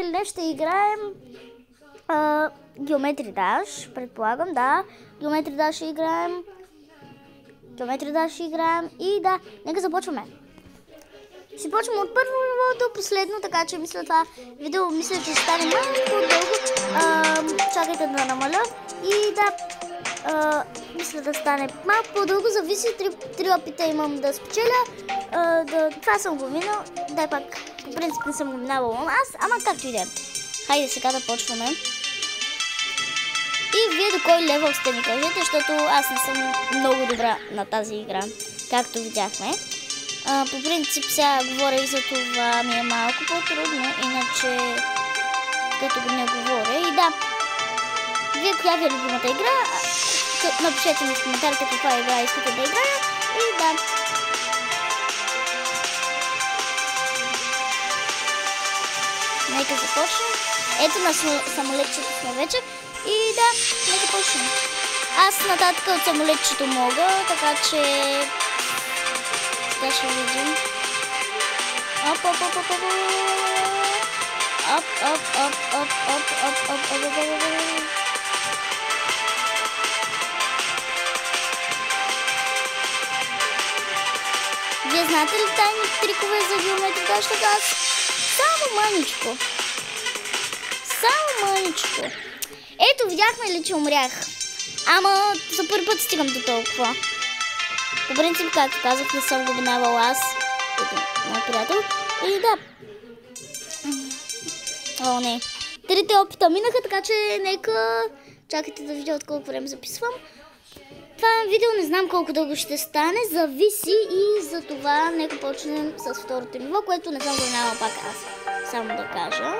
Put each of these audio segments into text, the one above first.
Днес ще играем Geometry Dash, предполагам, да. Geometry Dash ще играем. И да, нека започваме. Ще почвам от първо ниво до последно, така че мисля това видео, мисля, че ще стане малко по-дълго. Чакайте да намаля. И да, мисля да стане малко по-дълго, зависи, 3 опита имам да спечеля. Това съм го минал, дай пак, по принцип не съм го минавала аз, ама както и да е. Хайде сега да почваме. И вие до кой левел сте ми кажете, защото аз не съм много добра на тази игра, както видяхме. По принцип сега говоря и за това ми е малко по-трудно, иначе като го не говоря. И да, вие коя ви е любимата игра, напишете ми в коментарите каква игра искате да играя. И да, нека започнем. Ето на самолетчето сме вече. И да, нека почнем. Аз нататък от самолетчето мога, така че сега ще видим. Вие знаете ли тайни трикове за Geometry Dash? Защото аз само маничко. Ето, видяхме ли, че умрях. Ама за първи път стигам до толкова. По принцип, както казах, не съм го минавал аз, мой приятел. И да. О, не. 3 опита минаха, така че нека чакайте да видя от колко време записвам. Това видео не знам колко дълго ще стане, зависи и за това нека почнем с второто ниво, което не съм го минавал пак аз. Само да кажа.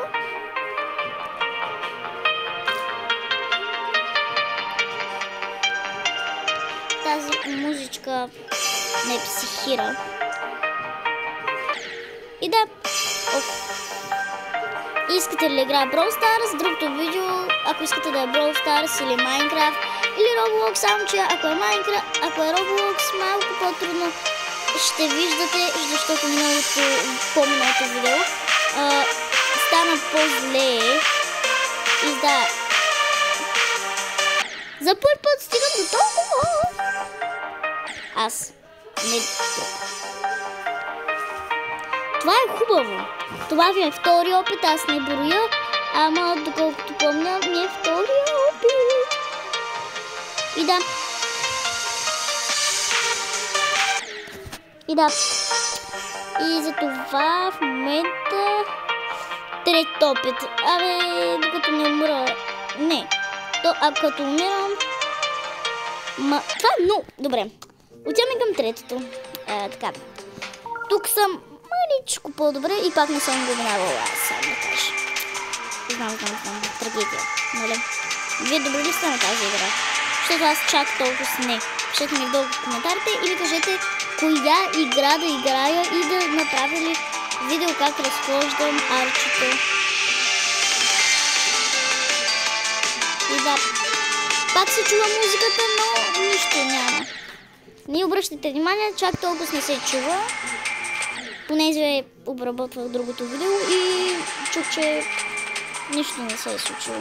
Тази музичка ме психира. И да, искате ли да играя Brawl Stars, другото видео, ако искате да е Brawl Stars или Minecraft или Roblox, само че ако е Roblox, малко по-трудно ще виждате, защото по-миналото видео стана по-зле. И да, за първи път стигам до толкова. Аз не... Това е хубаво. Това ви е втори опит, аз не броя, ама доколкото помня, ми е втори опит. И да. И за това в момента трети опит. Докато не умра. Не. Като умирам... Това е много... Добре. Отиваме към третото. Така. Тук съм маничко по-добре и пак не съм го минавала аз, само да кажа. Знам. Трагедия. Нали? Вие добре ли сте на тази игра? Защото аз чак толкова с не. Пишете ми долу в коментарите и ми кажете коя игра да играя и да направя ли видео как разхождам арчето. И да. Пак се чува музиката, но нищо няма. Не обръщайте внимание, чак толкова не се чува. Понеже обработвах другото видео и чух, че нищо не се е случило.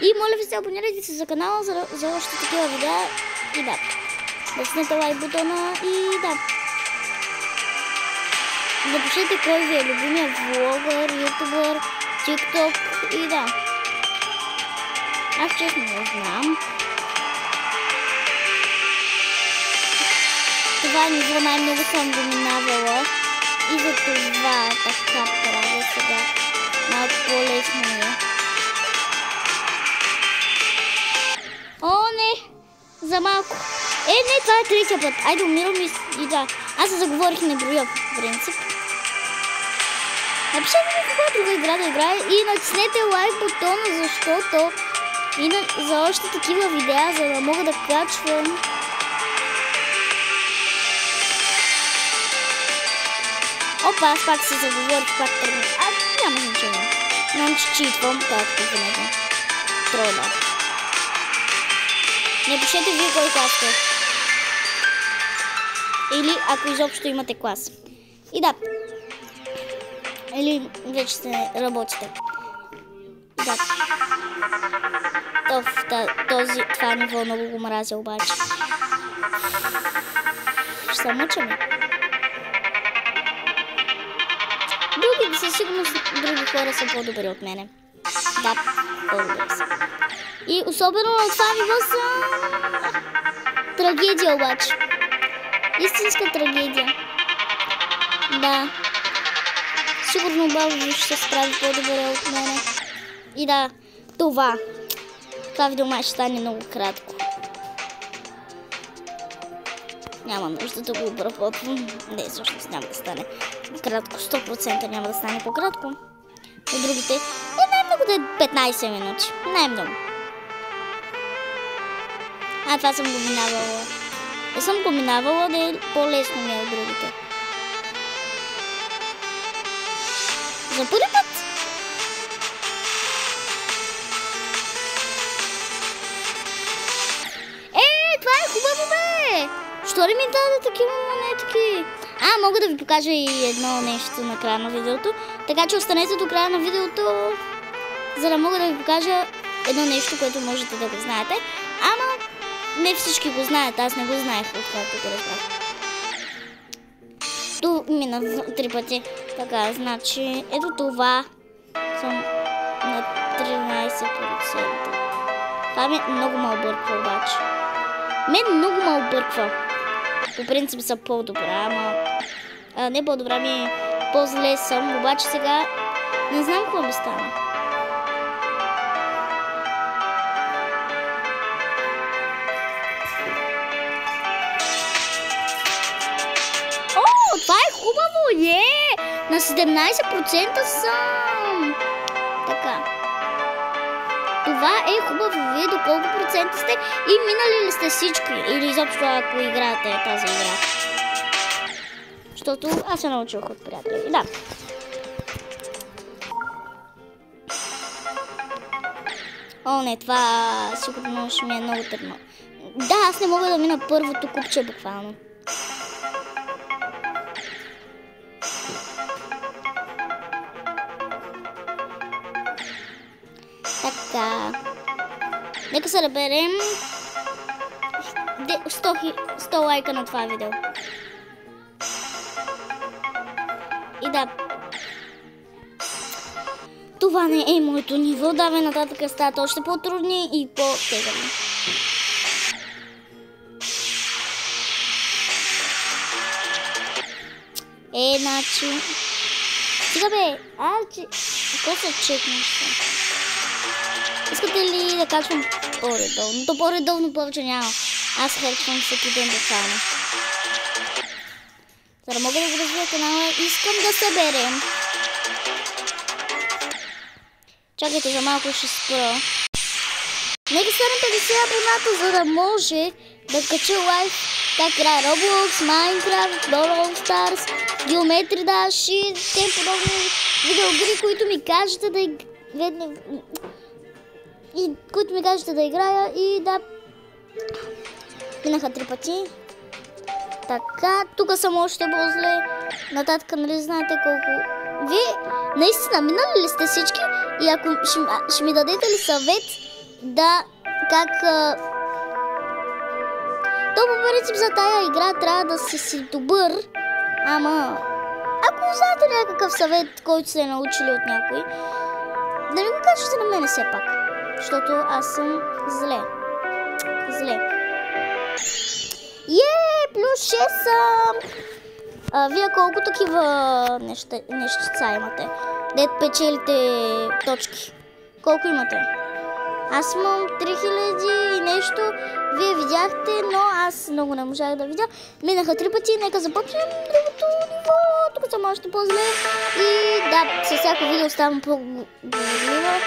И моля ви се, абонирайте се за канала за още такива видеа. И да, леснете лайк бутона и да. Напишете кой ви е любимия влогър, ютубър, тикток и да. Аз честно не знам. Това ниво най-много съм го минавала и за това така правя сега. Малко по-лесно е. О, не! За малко. Не, това е третия път. Айде, умирам и да. Аз се заговорих и не броя, в принцип. Напишете ми каква друга игра да играе и натиснете лайк бутона, защото и за още такива видеа, за да мога да качвам. Опа, аз пак се заговорих, пак тръгнах. Няма значение. Знам, че читвам, както винаги. Троля. Не пишете вие кой клас сте. Или ако изобщо имате клас. И да. Или вече сте работите. Да. Това ниво много го мразя обаче. Ще се мъчаме. Други, със сигурност, други хора са по-добри от мене. Да, по-добри са. И особено на това ниво са... Трагедия обаче. Истинска трагедия. Да. Сигурно баба ще се справи по-добре от мене. И да, това видео май ще стане много кратко. Няма нужда да го обработвам. Не, всъщност няма да стане кратко. 100% няма да стане по-кратко. От другите най-много да е 15 минути. Най-много. Това съм го минавала. Не съм го минавала, да е по-лесно ми от другите. За първи път. Това е хубаво, бе! Що ли ми даде такива монетки? Мога да ви покажа и едно нещо на края на видеото. Така че останете до края на видеото, за да мога да ви покажа едно нещо, което можете да го знаете. Ама не всички го знаят, аз не го знаех от както разбрах. То мина 3 пъти. Така, значи, ето това съм на 13%. Това ми много ме обърква обаче. Мен много ме обърква. По принцип са по-добра, ама... не по-добра, ми по-зле съм, обаче сега не знам какво ми стана. Това е хубаво, на 17% съм. Така. Това е хубаво. Вие до колко процента сте и минали ли сте всички? Или изобщо ако играете тази игра? Защото аз се научих от приятели. Да. Не, това сигурно ще ми е много трудно. Да, аз не мога да мина първото купче буквално. Така. Нека се наберем 100 лайка на това видео. И да. Това не е моето ниво. Давай нататък стават още по-трудни и по-тегърни. Значи... Сега бе, какво се чекнеш? Искате ли да качвам по-редовно? То по-редовно повече няма. Аз харчвам всеки ден буквално. За да мога да го развия канала, искам да съберем. Чакайте, за малко ще спра. Нека станем 50 абоната, за да може да кача лайв как играе Roblox, Minecraft, Brawl Stars, Geometry Dash и тем подобни видеоигри, които ми кажете да играя и да... Минаха 3 пъти. Така, тук съм още по-зле. Нататък, нали знаете колко... Вие наистина минали ли сте всички? И ако ще ми дадете ли съвет да... Как... То по принцип за тая игра трябва да си добър. Ама... Ако знаете някакъв съвет, който сте научили от някой, да ми го кажете на мене все пак. Защото аз съм зле. Плюс 6 съм. Вие колко такива нещица имате? Дет печелите точки. Колко имате? Аз имам 3000 и нещо. Вие видяхте, но аз много не можах да видя. Минаха 3 пъти. Нека започнем другото ниво. Тук съм още по-зле. И да, със всяко видео ставам по-говорлива.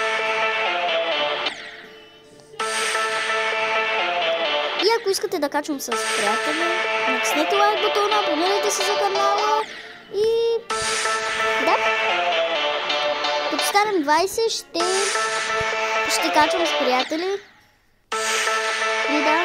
И ако искате да качвам с приятели, натиснете лайк бутона, абонирайте се за канала и да, като станем 20 ще качвам с приятели и да.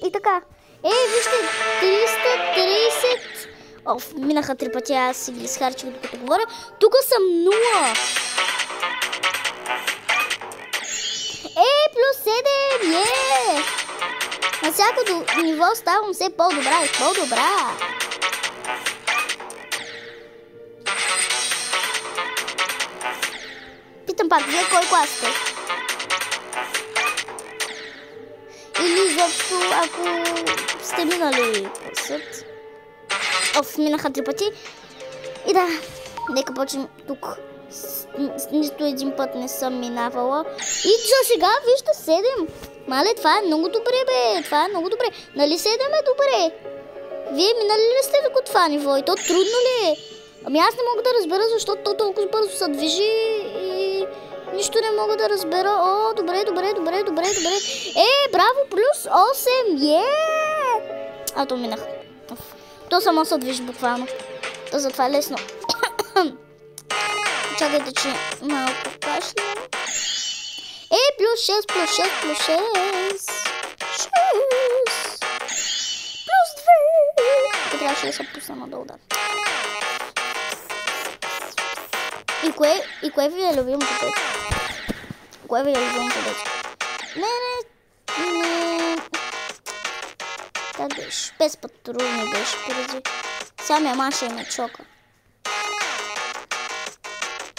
И така. Вижте, 330 Оф, минаха 3 пъти, аз си ги изхарчих докато говоря. Тук съм 0. Плюс 7, На всяко ниво ставам все по-добра и по-добра. Питам пак, вие кой клас сте? Или изобщо, ако сте минали съд. Оф, минаха 3 пъти. И да, нека почнем тук. Нито един път не съм минавала. И за сега, вижте, 7. Мале, това е много добре, бе. Това е много добре. Нали 7 е добре? Вие минали ли сте тук това ниво? И то трудно ли е? Ами аз не мога да разбера, защото то толкова бързо се движи и нищо не мога да разбера. О, добре. Браво, плюс 8. А, то минах. То само се движи буквално. То затова е лесно. Чакайте, че малко кашлям. Плюс 6. Плюс 2. Трябваше да се пусна надолу, да. И кое ви е любимото детство? Кое ви е любимото детство? Не. Как беше? Без патрули беше преди. Сега ми маша и ме чока.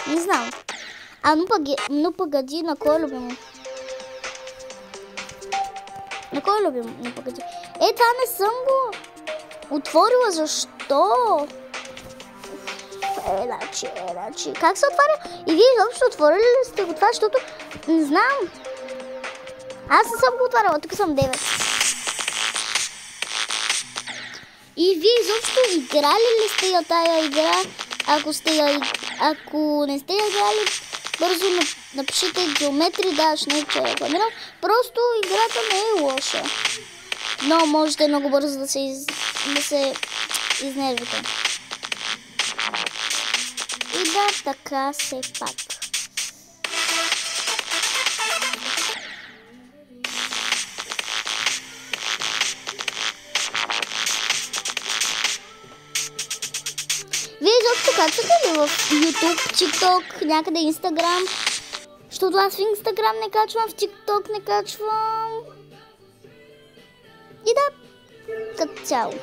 Не знам. Но погоди, на кой е любимо? На кой е любимо? Не погоди. Това не съм го отворила. Защо? Значи. Как се отваря? И вие изобщо отворили ли сте го това, защото не знам. Аз не съм го отваряла, тук съм 9. И вие изобщо играли ли сте я тая игра? Ако не сте играли, бързо напишете Geometry Dash, не че я рекламирам. Просто играта не е лоша. Но можете много бързо да се изнервите. И да, така се пак. Вие изобщо качвате ли в YouTube, TikTok, някъде Instagram? Защото аз в Instagram не качвам, в TikTok не качвам. И да, като цяло.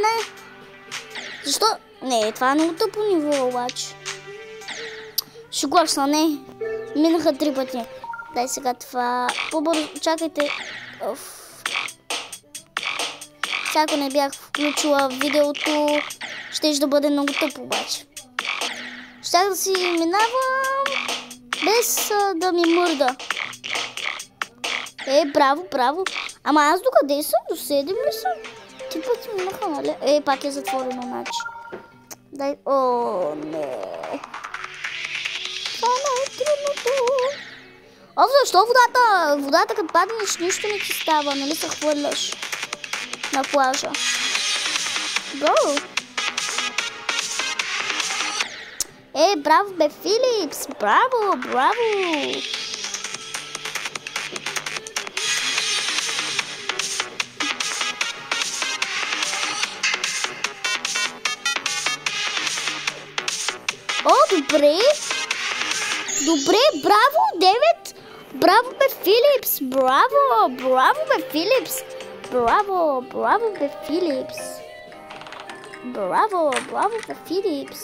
Не. Защо? Не, това е много тъпо ниво, обаче. Шегуваш, не. Минаха 3 пъти. Дай сега това. По-бързо, чакайте. Сега ако не бях включила видеото, щеше да бъде много тъпо, обаче. Щях да си минавам без да ми мърда. Браво. Ама аз докъде съм? До 7 ли съм? 3 пъти минаха, нали? Пак е затворено, значи. Дай... О, не. Това е трудното. Защо водата? Водата като паднеш, нищо не ти става, нали се хвърляш на плажа. Браво. Браво, бе, Филипс. Браво. Добре. Браво, 9. Браво, бе, Филипс. Браво, бе, Филипс. Браво, бе, Филипс. Браво, бе, Филипс.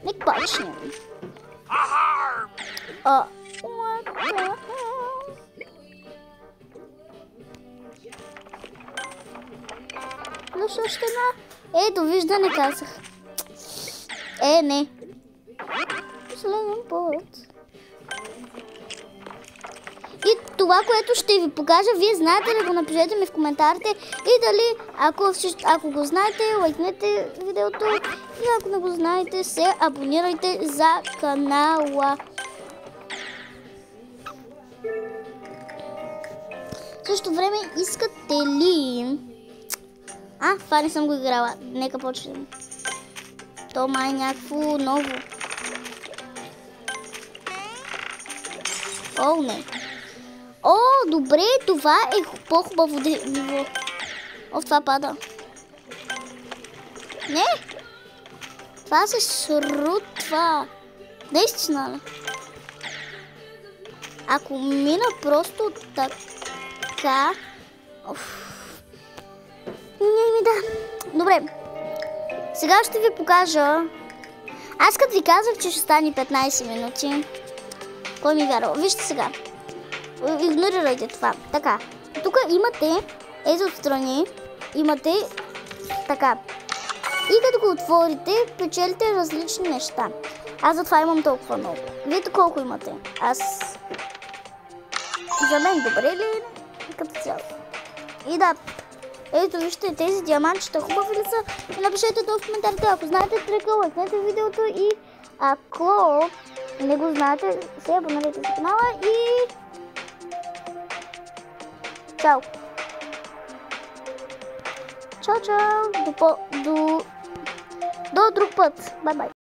Нека почнем. Но още една. Довиждане казах. Не. Последен път. И това, което ще ви покажа, вие знаете ли, го напишете ми в коментарите. И дали, ако го знаете, лайкнете видеото. И ако не го знаете, се абонирайте за канала. В същото време, искате ли... това не съм го играла. Нека почнем. То май някакво ново. О, не. О, добре, това е по-хубаво ниво. О, това пада. Не! Това се срутва. Наистина ли? Ако мина просто така... Да. Добре. Сега ще ви покажа. Аз като ви казах, че ще стане 15 минути. Кой ми вярва? Вижте сега. Игнорирайте това. Така. Тук имате ези отстрани. Имате така. И като го отворите, печелите различни неща. Аз затова имам толкова много. Вижте колко имате. Аз... За мен добре ли е? Като цяло. И да... Ето вижте тези диамантчета, хубави ли са? И напишете това в коментарите, ако знаете трика, лайкнете видеото и ако не го знаете, се абонирайте за канала и... Чао! Чао, чао! До друг път! Бай-бай!